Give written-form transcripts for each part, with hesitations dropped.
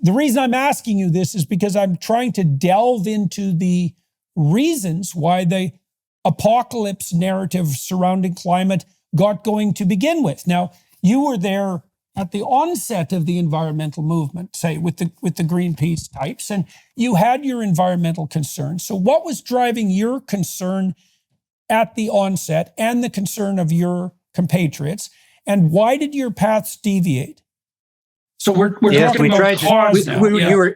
the reason I'm asking you this is because I'm trying to delve into the reasons why the apocalypse narrative surrounding climate got going to begin with. Now, you were there at the onset of the environmental movement, say with the Greenpeace types, and you had your environmental concerns. So what was driving your concern at the onset and the concern of your compatriots, and why did your paths deviate? So we're talking about cause now.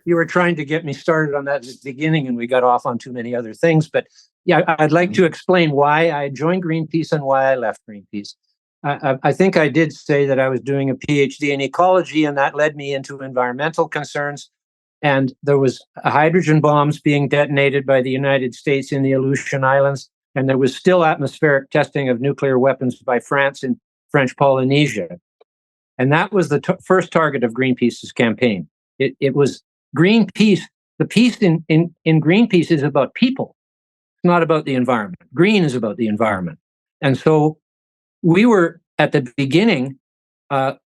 You were trying to get me started on that at the beginning, and we got off on too many other things. But yeah, I'd like to explain why I joined Greenpeace and why I left Greenpeace. I think I did say that I was doing a PhD in ecology, and that led me into environmental concerns. And there was hydrogen bombs being detonated by the United States in the Aleutian Islands, and there was still atmospheric testing of nuclear weapons by France in French Polynesia. And that was the first target of Greenpeace's campaign. It was Greenpeace. The peace in Greenpeace is about people. It's not about the environment. Green is about the environment. And so we were, at the beginning,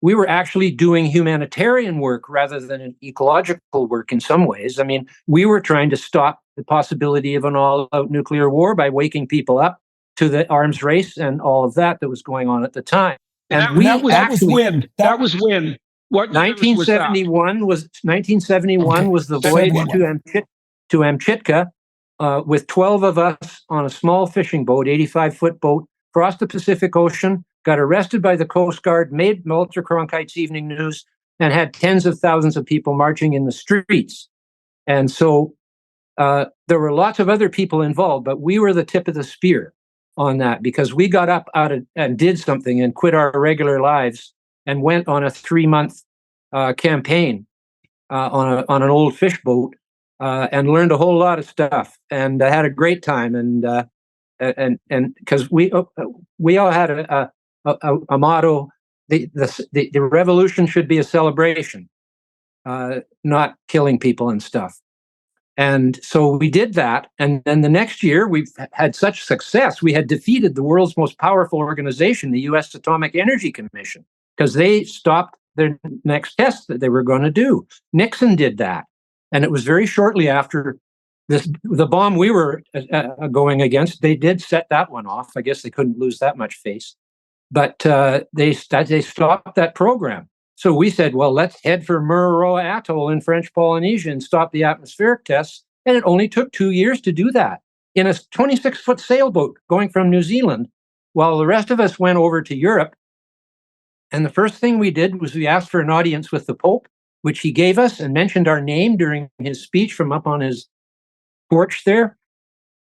we were actually doing humanitarian work rather than an ecological work in some ways. I mean, we were trying to stop the possibility of an all-out nuclear war by waking people up to the arms race and all of that was going on at the time. And that was when. That was when. What 1971 was 1971 was the voyage to Amchitka with 12 of us on a small fishing boat, 85-foot boat, crossed the Pacific Ocean, got arrested by the Coast Guard, made Walter Cronkite's evening news, and had tens of thousands of people marching in the streets. And so there were lots of other people involved, but we were the tip of the spear on that, because we got up out of, and did something and quit our regular lives and went on a 3-month campaign on an old fish boat and learned a whole lot of stuff, and had a great time. And because we all had a motto: the revolution should be a celebration, not killing people and stuff. And so we did that. And then the next year, we've had such success. We had defeated the world's most powerful organization, the U.S. Atomic Energy Commission, because they stopped their next test that they were going to do. Nixon did that. And it was very shortly after the bomb we were going against. They did set that one off. I guess they couldn't lose that much face. But they stopped that program. So we said, well, let's head for Mururoa Atoll in French Polynesia and stop the atmospheric tests. And it only took 2 years to do that in a 26-foot sailboat going from New Zealand, while the rest of us went over to Europe. And the first thing we did was we asked for an audience with the Pope, which he gave us, and mentioned our name during his speech from up on his porch there.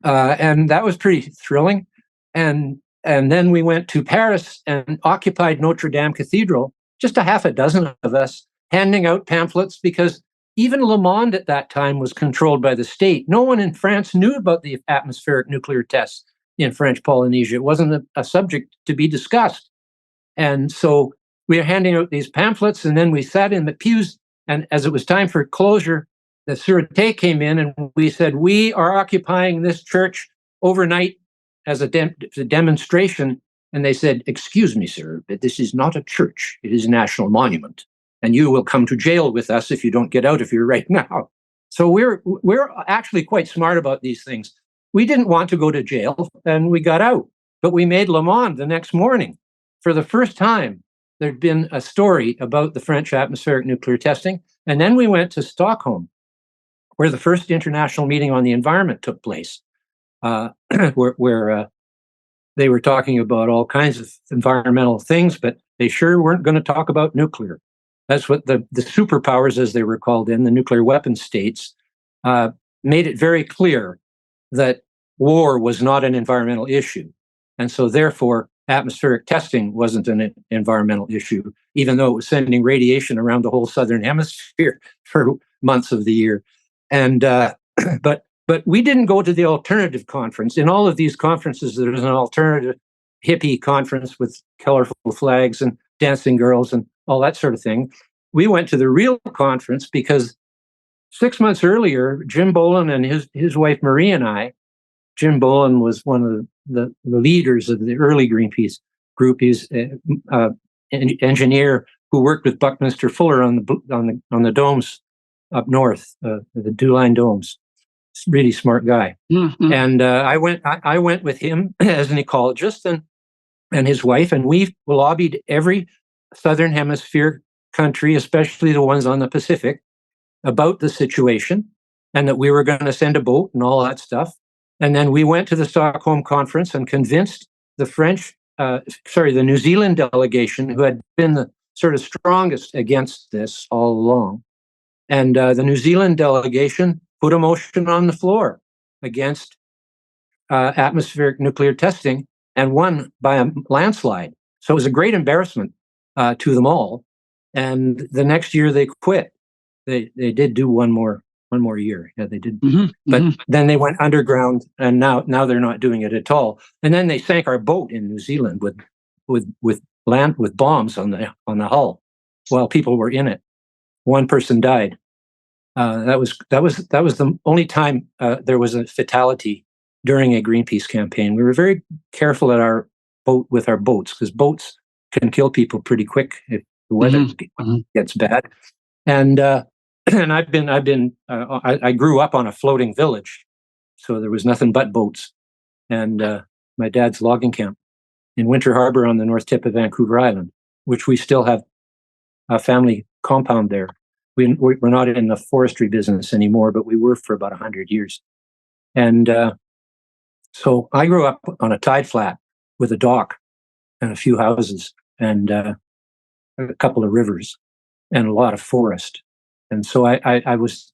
And that was pretty thrilling. And then we went to Paris and occupied Notre Dame Cathedral, just a half a dozen of us, handing out pamphlets, because even Le Monde at that time was controlled by the state. No one in France knew about the atmospheric nuclear tests in French Polynesia. It wasn't a subject to be discussed. And so we were handing out these pamphlets, and then we sat in the pews, and as it was time for closure, the Sûreté came in, and we said, we are occupying this church overnight as a demonstration. And they said, excuse me, sir, but this is not a church. It is a national monument. And you will come to jail with us if you don't get out of here right now. So we're actually quite smart about these things. We didn't want to go to jail, and we got out. But we made Le Monde the next morning. For the first time, there'd been a story about the French atmospheric nuclear testing. And then we went to Stockholm, where the first international meeting on the environment took place, where they were talking about all kinds of environmental things, but they sure weren't going to talk about nuclear. That's what the superpowers, as they were called in, the nuclear weapon states, made it very clear that war was not an environmental issue. And so therefore, atmospheric testing wasn't an environmental issue, even though it was sending radiation around the whole southern hemisphere for months of the year. And But we didn't go to the alternative conference. In all of these conferences, there was an alternative hippie conference with colorful flags and dancing girls and all that sort of thing. We went to the real conference because 6 months earlier, Jim Boland and his wife Marie and I, Jim Boland was one of the leaders of the early Greenpeace group. He's an engineer who worked with Buckminster Fuller on the domes up north, the Douline Domes. Really smart guy. Mm-hmm. And I went with him as an ecologist and his wife, and we lobbied every Southern Hemisphere country, especially the ones on the Pacific, about the situation, and that we were going to send a boat and all that stuff. And then we went to the Stockholm Conference and convinced the New Zealand delegation, who had been the sort of strongest against this all along. And the New Zealand delegation put a motion on the floor against atmospheric nuclear testing and won by a landslide. So it was a great embarrassment to them all. And the next year they quit. They did do one more year. Yeah, they did. Mm-hmm. But Mm-hmm. then they went underground, and now they're not doing it at all. And then they sank our boat in New Zealand with bombs on the hull while people were in it. One person died. That was the only time there was a fatality during a Greenpeace campaign. We were very careful at our boat with our boats, because boats can kill people pretty quick if the weather gets bad. And and I grew up on a floating village, so there was nothing but boats. And my dad's logging camp in Winter Harbor on the north tip of Vancouver Island, which we still have a family compound there. We're not in the forestry business anymore, but we were for about 100 years. And so I grew up on a tide flat with a dock and a few houses and a couple of rivers and a lot of forest. And so I was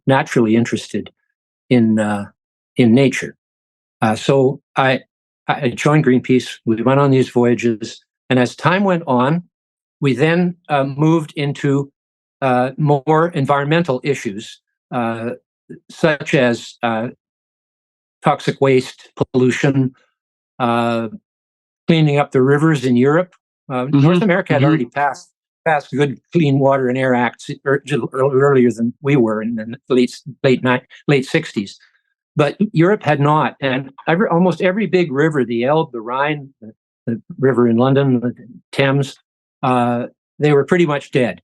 naturally interested in nature. So I joined Greenpeace. We went on these voyages. And as time went on, we then moved into more environmental issues, such as toxic waste, pollution, cleaning up the rivers in Europe. North America had already passed good Clean Water and Air Acts earlier than we were in the late 60s. But Europe had not. And almost every big river, the Elbe, the Rhine, the river in London, the Thames, they were pretty much dead.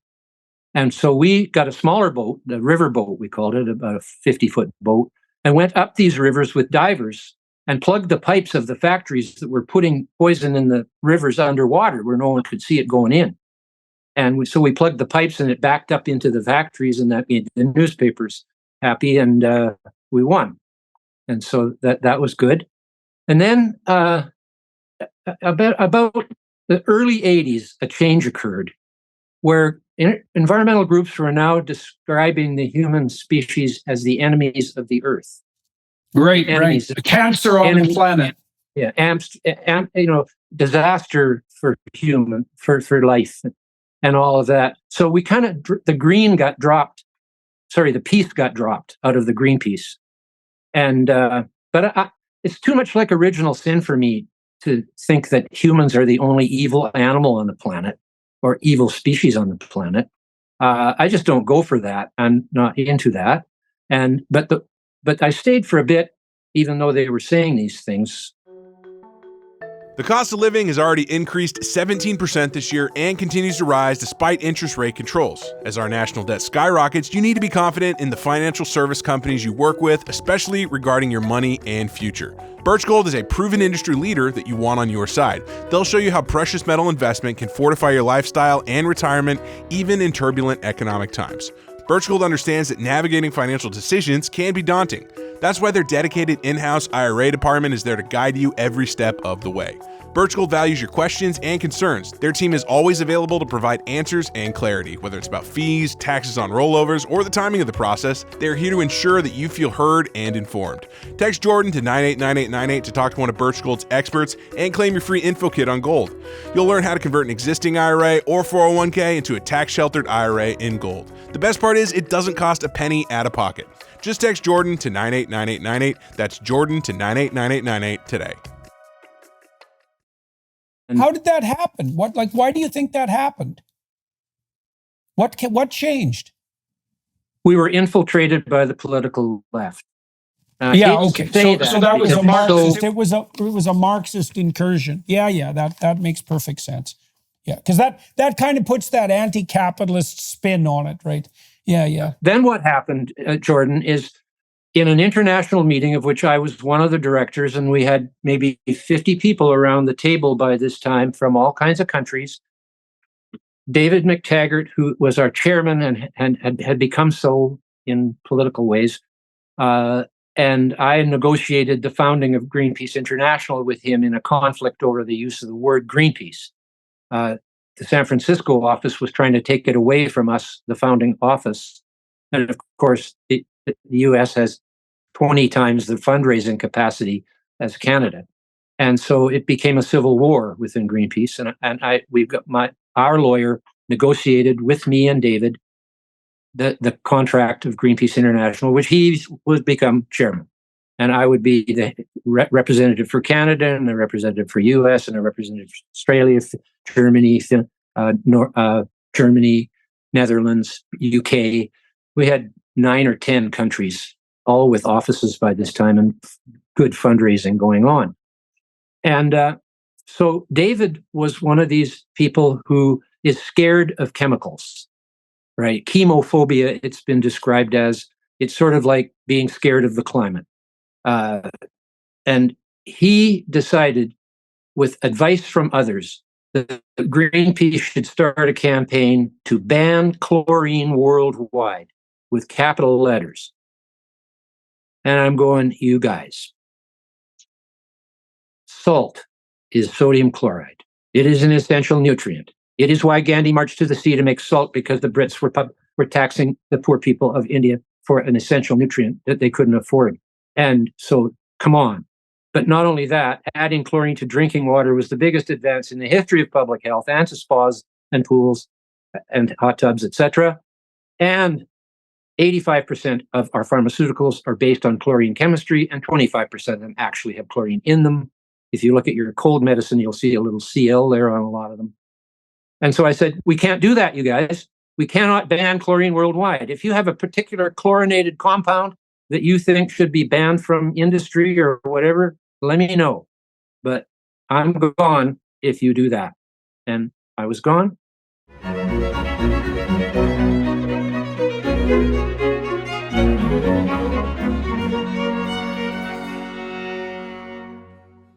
And so we got a smaller boat, the river boat, we called it, about a 50-foot boat, and went up these rivers with divers and plugged the pipes of the factories that were putting poison in the rivers underwater where no one could see it going in. And so we plugged the pipes and it backed up into the factories, and that made the newspapers happy, and we won. And so that was good. And then about the early 80s, a change occurred where environmental groups were now describing the human species as the enemies of the earth. Right. The cancer on the planet. Yeah, disaster for life and all of that. So we kind of, the peace got dropped out of the Greenpeace. And, but it's too much like original sin for me to think that humans are the only evil animal on the planet or evil species on the planet. I just don't go for that. I'm not into that. But I stayed for a bit, even though they were saying these things. The cost of living has already increased 17% this year and continues to rise despite interest rate controls. As our national debt skyrockets, you need to be confident in the financial service companies you work with, especially regarding your money and future. Birch Gold is a proven industry leader that you want on your side. They'll show you how precious metal investment can fortify your lifestyle and retirement, even in turbulent economic times. Birch Gold understands that navigating financial decisions can be daunting. That's why their dedicated in-house IRA department is there to guide you every step of the way. Birch Gold values your questions and concerns. Their team is always available to provide answers and clarity. Whether it's about fees, taxes on rollovers, or the timing of the process, they're here to ensure that you feel heard and informed. Text Jordan to 989898 to talk to one of Birch Gold's experts and claim your free info kit on gold. You'll learn how to convert an existing IRA or 401k into a tax-sheltered IRA in gold. The best part is it doesn't cost a penny out of pocket. Just text Jordan to 989898. That's Jordan to 989898 today. How did that happen? Why do you think that happened? What changed? We were infiltrated by the political left. Okay. So that was a Marxist. So, it was a Marxist incursion. Yeah. That makes perfect sense. Yeah, because that kind of puts that anti-capitalist spin on it, right? Yeah. Then what happened, Jordan, is in an international meeting of which I was one of the directors, and we had maybe 50 people around the table by this time from all kinds of countries. David McTaggart, who was our chairman and had become so in political ways, and I negotiated the founding of Greenpeace International with him in a conflict over the use of the word Greenpeace. The San Francisco office was trying to take it away from us, the founding office. And of course, the US has 20 times the fundraising capacity as Canada. And so it became a civil war within Greenpeace. And our lawyer negotiated with me and David the contract of Greenpeace International, which he would become chairman. And I would be the representative for Canada and the representative for US and a representative for Australia, Germany, Germany, Netherlands, UK. We had 9 or 10 countries, all with offices by this time and good fundraising going on. And so David was one of these people who is scared of chemicals, right? Chemophobia, it's been described as, it's sort of like being scared of the climate. And he decided, with advice from others, that Greenpeace should start a campaign to ban chlorine worldwide with capital letters. And I'm going, you guys, salt is sodium chloride. It is an essential nutrient. It is why Gandhi marched to the sea to make salt, because the Brits were taxing the poor people of India for an essential nutrient that they couldn't afford. And so, come on. But not only that, adding chlorine to drinking water was the biggest advance in the history of public health, and to spas and pools and hot tubs, etc. And 85% of our pharmaceuticals are based on chlorine chemistry, and 25% of them actually have chlorine in them. If you look at your cold medicine, you'll see a little Cl there on a lot of them. And so I said, we can't do that, you guys. We cannot ban chlorine worldwide. If you have a particular chlorinated compound that you think should be banned from industry or whatever, let me know. But I'm gone if you do that. And I was gone.